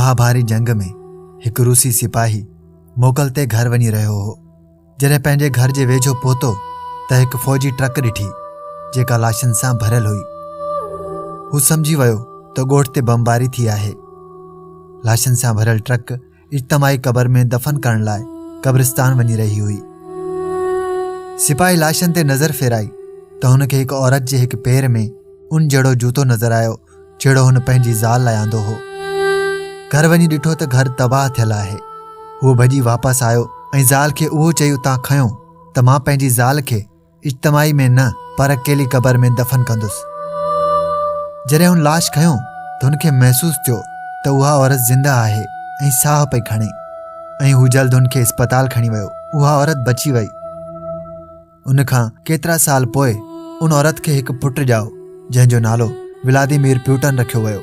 महाभारी जंग में हिकु रूसी सिपाही मोकल ते घर वञी रहियो हो। जॾहिं पंहिंजे घर जे वेझो पहुतो त हिकु फ़ौजी ट्रक ॾिठी जेका लाशनि सां भरियल हुई। हू सम्झी वियो त ॻोठ ते बमबारी थी आहे। लाशनि सां भरियल ट्रक इज्तमाही क़बर में दफ़न करण लाइ क़ब्रिस्तान वञी रही हुई। सिपाही लाशनि ते नज़र फेराई त हुनखे हिकु औरत जे हिकु पेर में उन जहिड़ो जूतो नज़र आयो जहिड़ो हुन पंहिंजी ज़ाल लाइ आंदो हो। घर वञी ॾिठो त घर तबाह थियल आहे। हू भॼी वापसि आयो ऐं ज़ाल खे उहो चई उतां खयों त मां पंहिंजी ज़ाल खे इज्तमाही में न पर अकेली क़बर में दफ़न कंदुसि। जॾहिं हुन लाश खयों त हुनखे महसूसु थियो त उहा औरत ज़िंदा आहे ऐं साह पई खणे ऐं हू जल्द हुनखे अस्पताल खणी वियो। उहा औरत बची वई। उन खां केतिरा साल पोइ उन औरत खे हिकु पुटु ॼाओ जंहिंजो नालो व्लादिमीर प्यूटन रखियो वियो,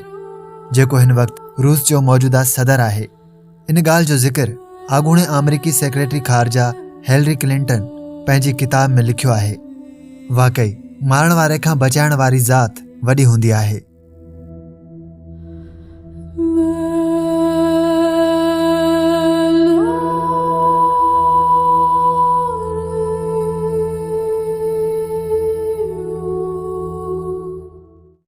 जेको हिन वक़्तु रूस जो मौजूदा सदर आहे। इन ॻाल्हि जो ज़िक्र आॻूणे अमरीकी सेक्रेटरी ख़ारजा हिलरी क्लिंटन पंहिंजी किताब में लिखियो आहे। वाकई मारण वारे खां बचाइण वारी ज़ात वॾी हूंदी आहे।